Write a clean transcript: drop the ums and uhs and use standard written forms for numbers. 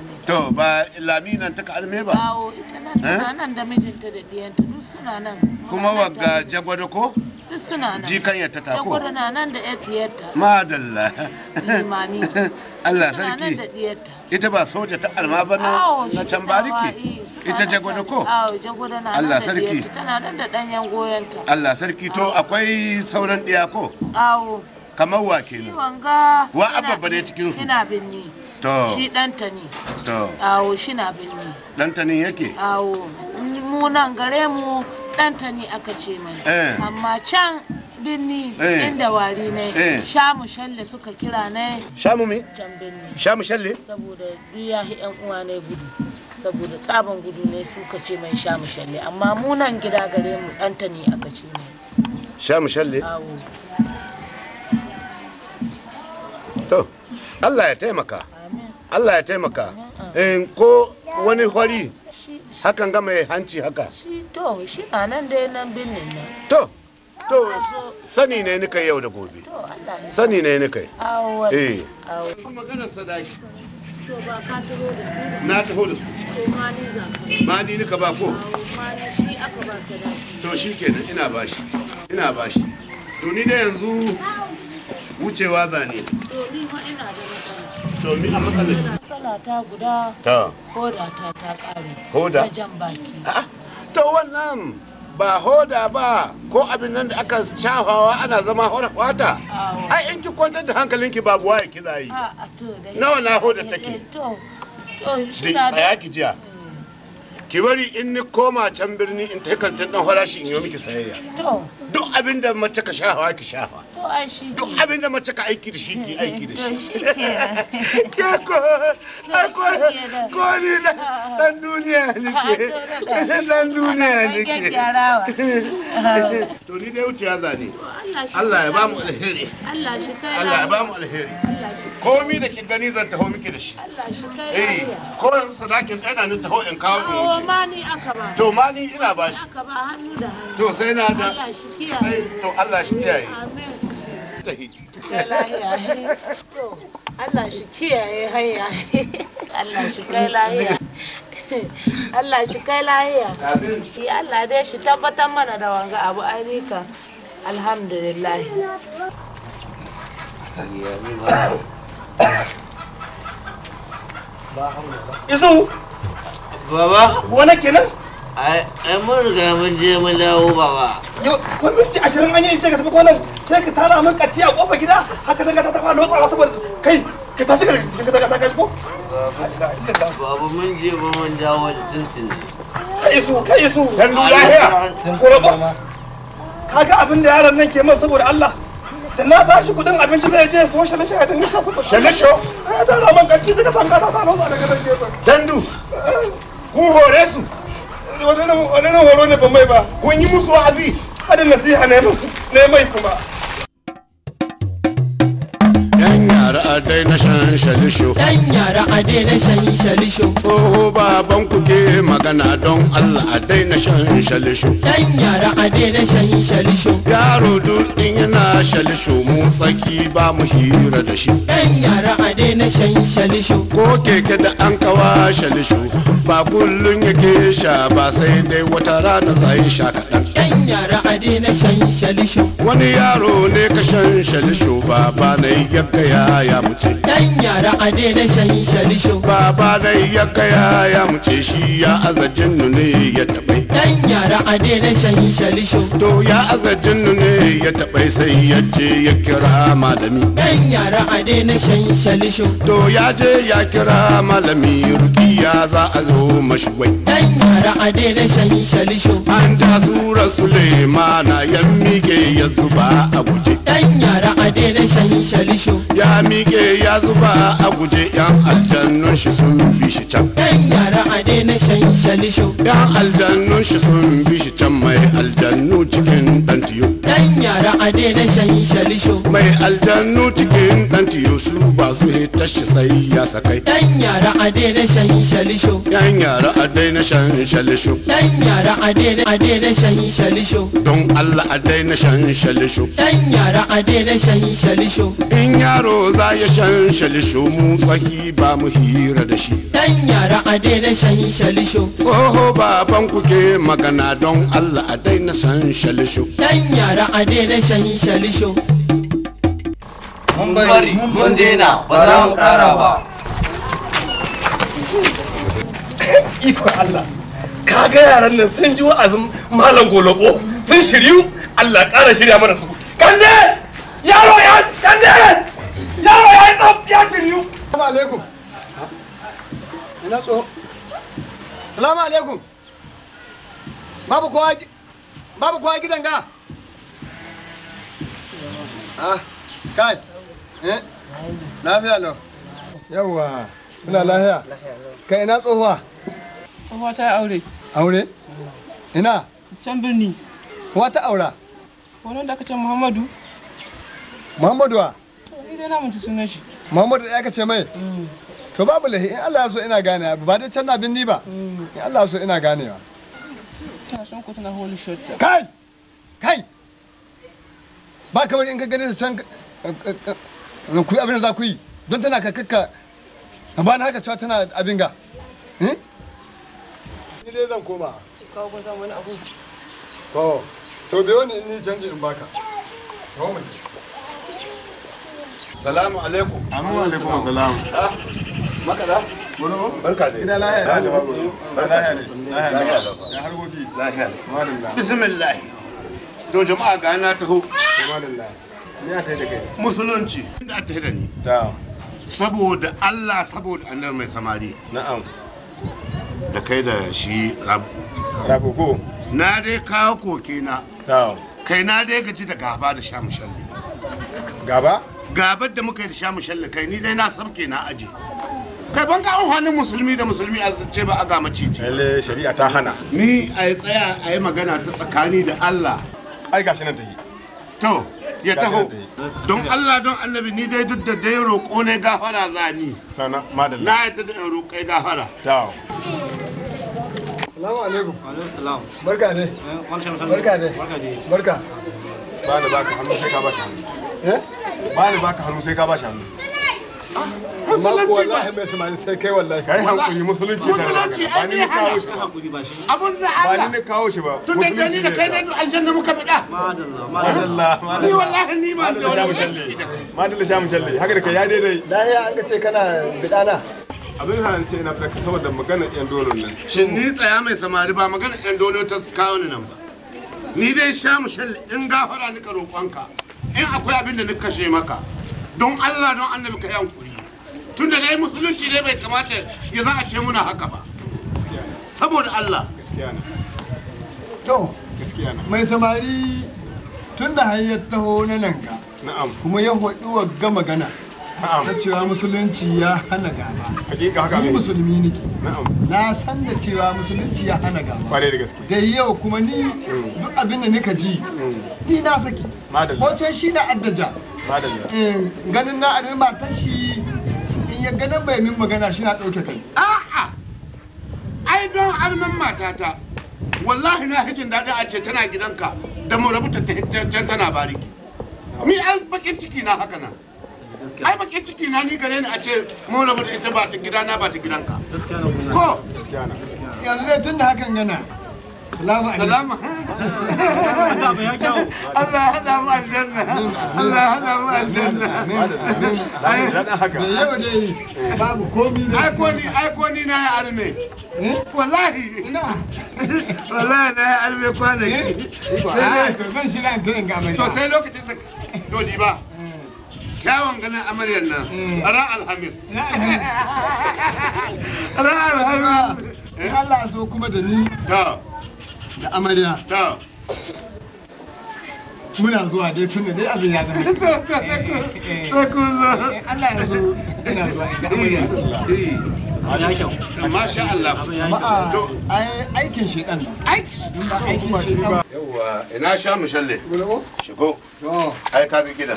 ne. To ba laminan ta kalme ba? Awo ita nan tana nan da mijinta da diyanta duk suna nan. Kuma wagga jagwado ko? Duk suna nan. Jikanyarta ta ko? Jagwado na nan da diyarta. Madalla. Limami. Allah Suna nan da sarki. diyarta. Ita ba soja ta alma ba na can bariki? Ita jagwado ko? Awo jagwado na Allah nan da sarki. diyarta tana nan da ɗanyen goyonta. Allah sarki to akwai sauran ɗiya ko? Awo. Kamar wa kenan? Wanga. Wa abba ne cikin su? Ina binni. To. Shi ɗanta ne. To. Awo shi na binni. Ɗanta ne yake? Awo. Mu nan gare mu ɗanta ne aka ce mai. Amma can binni inda wari ne. Shamu shalle suka kira ne. Shamu me? Can binni. Shamu shalle? Saboda biya yan uwa ne gudu. Saboda tsaban gudu ne suka ce mai shamu shalle. Amma mu nan gida gare mu ɗanta ne aka ce mai. Shamu shalle? Awo. To, Allah ya taimaka. Allah ya taimaka. Ko wani hori hakan ga mai hanci haka. Shi na nan dai nan binnin nan. To, sani ne nika yau da gobe. Sani ne nika yi. Awo. Awo. Maganar sadaki. To ba ka taho da su. Na taho da su. To ma ni za ka. Ma ni nika ba ko? Ma ni shi aka ba sadaki. To shi kenan ina bashi. Ina bashi. To ni da yanzu wucewa zane. To ni ma ina da matsala. To ni a matsalar. Matsala ta guda. Ta. Hoda ta kare. Hoda? Ta jan baki. To wannan ba hoda ba ko abin nan da aka shafawa ana zama wata. Ai in ki kwantar da hankalinki babu waye ki zai. Nawa na hoda take? To shi na da. Ya ki jiya. Ki bari in ni koma can birni in ta kantin dan farashi in yi miki sayayya. To. Duk abin da mace ka shafa ki shafa. To ai shi. Duk abin da mace ka aiki da shi ki aiki da shi. To shi kenan. Ke ko ni dan duniya nake. Dan duniya nake. To ni dai wuciya zane. Allah ya ba mu alheri. Allah shi kai. Allah ya ba mu alheri. Komi da ki gani zan taho miki da shi. Allah shi kai. Ko yanzu sadakin ɗana ni taho in kawo in wuce. Ma ni aka ba. To ma ni ina ba shi. Aka ba hannu da hannu. To sai na da. Allah shi kiyaye. To Allah shi kiyaye. Amin. Tahi. To Allah shi kiyaye hanya. Allah shi kai lahiya. Allah shi kai lahiya. Amin. Allah dai shi tabbatar mana da wanga abu ainihin. Alhamdulillah. Isu! Baba? Gona kenan? Ai mun riga mun je mun dawo baba. Yau, kun minti 20 an yi ce ka tafi gonan sai ka tara min katti a kofar gida haka zanga ta tafa lotsawa saboda kai ka tashi ka cikin daga ta kashi ko? Baba mun je ba mun dawo da tuntuni. Kai isu! Dan lahiya. Kaga abin da yaron nan ke min saboda Allah. Da na ba shi kudin abinci zai je so shalashe a dinga sha saboda. Shalasho? Ya tara min katti suka tanga ta lotsa daga nan gefen. Dandu. Kun hore su. Wani horo ne ban mai ba. Kun yi musu wa'azi. Hadin nasiha ne musu ne mai kuma. Yan yara a daina shan shalisho. Yan yara a daina shan shalisho. Tsoho baban ku ke magana don Allah a daina shan shalisho. Yan yara a daina shan shalisho. Yaro duk in yana shalisho mu tsaki ba mu hira da shi. Yan yara a daina shan shalisho. Ko keke da an kawa shalisho ba kullun yake sha ba sai dai wata rana zai sha kaɗan. Yan yara a daina shan shalisho. Wani yaro ne ka shan shalisho baba na yagga ya muce. Yan yara a daina shan shalisho. Baba na yagga ya muce shi ya aza jinnu ne ya taɓai. Yan yara a daina shan shalisho. To ya aza jinnu ne ya taɓai sai ya je ya kira malami. Yan yara a daina shan shalisho. To ya je ya kira malami rukiya za a zo mashi wai. Yan yara a daina shan shalisho. An ta sura Sulemana ya mike ya zuba a guje. Yan yara a daina shan shalisho. Ya mike ya zuba a guje yan aljannun shi sun bi shi can. Yan yara a daina shan shalisho. Yan aljannun shi sun bi shi can mai aljannu cikin dan tiyo. Yan yara a daina shan shalisho. Mai aljannu cikin dan tiyo su ba su hita shi sai ya sakai. Yan yara a daina shan shalisho. Yan yara a daina shan shalisho. Yan yara a daina shan shalisho. Don Allah a daina shan shalisho. Yan yara a daina shan shalisho. In yaro za ya shan shalisho mu tsaki ba mu hira da shi. Yan a daina shan shalisho. Tsoho baban ku ke magana don Allah a daina shan shalisho. Yan yara a daina shan shalisho. Mun bari, mun daina, ba za mu ƙara ba. Ikon Allah, ka ga yaran nan sun ji wa'azin malam Golobo, sun shiryu, Allah ƙara shirya mana su. Kande! Yaro ya yi tsaf ya shiryu. Salamu alaikum. Ina tsoho. Salamu alaikum. Babu kowa gidan ga. Ah, kai. Lafiya lau. Yawwa, ina lafiya. Kai ina tsohuwa? Tsohuwa ta yi aure. Aure? Ina? Can birni. Kowa ta aura? Wannan da aka ce Muhammadu. Muhammadu wa? Ni dai na mutu sunan shi. Muhammadu da aka ce mai? To babu lahi, in Allah ya so ina ganewa, ba dai can na binni ba. In Allah ya so ina ganewa. Tana son ku tana holy shot. Kai! Ba kamar in ka gani da can ku yi abin da za ku yi, don tana kakakka, ba na haka cewa tana abin ga. Ni dai zan koma. Kawo kun samu wani abu. To biyo ni in ni canji in baka. Kawo mu. Salamu alaikum. Amma alaikum salam. Makada? Barka dai. Ina lahiya ne. Lahiya. Ya harkoki. Lahiya. Madalla. Bismillah. To jama'a ga na taho. Madalla. Ni a tayi da kai. Musulunci. Inda a tahi da ni. Da. Saboda Allah saboda annabi mai samari. Na'am. Da kai da shi rabu. Rabu ko? Na dai kawo koke na. Da. Kai na dai gaji da gaba da sha mushalli. Gaba? Gabar da muka yi da sha mushalli kai ni dai na sabke na aji. Kai ban ga amfanin musulmi da musulmi a ce ba a ga maciji. Lalle shari'a ta hana. Ni a yi tsaya a yi magana ta tsakani da Allah. Ai gashi nan ta yi. To, ya taho. Don Allah don annabi ni dai duk da dai roƙo ne gafara zani. Sana madalla. Na yadda da in roƙai gafara. Da. Salamu alaikum. Alaikum salam. Barka ne. Barka ne. Barka. Ba ni baka hannu sai ka ba shi hannu. Ba ni baka hannu sai ka ba shi hannu. Amma ko wallahi mai samari sai kai wallahi. Kai hankuri musulunci ta. Musulunci Ba ni ai kawo shi. abun da Ba Allah. ni ne kawo shi ba. Tun da ni da kai da aljanna muka bida. Madalla. Ni wallahi ni ba da Madalla wani shamu shalle. Madalla shamu shalle. Haka da kai ya daidai. Lahiya an ka ce kana bidana. Abin da ce ina fita saboda magana yan donon nan. Shin ni tsaya mai samari ba magana yan dono ta kawo ni nan ba. Ni dai sha mu shalle in gafara nika roƙonka. In akwai abin da nika kashe maka. Don Allah don annabi ka yi hankuri. Tun da dai musulunci dai bai kamata ya za a ce muna haka ba. Saboda Allah. Gaskiya ne. To, Gaskiya ne. mai samari tun da hanyar taho na nan ga Na'am. kuma ya haɗu wa ga magana Na'am. ta cewa musulunci ya hana gaba. Hakika haka Ni ne. musulmi nake. Na'am. Na san da cewa musulunci ya hana gaba. Kware da gaske. Da yau kuma ni duk abin da nika ji ni na saki. Madalla. Ko ce shi na addaja. Madalla. Ganin na adin matar shi in ya ganin bai min magana shi na ɗauke kai. A'a. Ai don alman matata. Wallahi na hijin daɗin a ce tana gidanka da mu rabu ta can tana bariki. Ni ai bakin ciki na haka nan. Ai bakin ciki na ni gare ni a ce mu rabu da ita ba ta gidana ba ta gidanka. Ko? Gaskiya ne. Yanzu dai tun da hakan gana. Salamu alaikum. Salama. Allah ya hada mu aljanna. Allah ya hada mu aljanna. Ai dan haka. Da yau dai babu komi da Ai ko ni na yi arme. Wallahi. ina. Wallahi na yi arme kwanaki. Sai dai to zan shi na ta ga mai. To sai lokacin da to di ba. Kyawun ganin amaryar nan ran alhamis. Ran alhamis. In Allah so kuma da ni To, da amarya to. muna zuwa dai tun da dai abin ya zama. Sai kun zo. Allah ya so ina zuwa da amarya. Masha Allah. Jama'a ai aikin shedan nan. Aiki. In ba aikin shedan. Yawwa, ina sha mushalle. Gulo? Shigo. To. Ai ka ga gidan.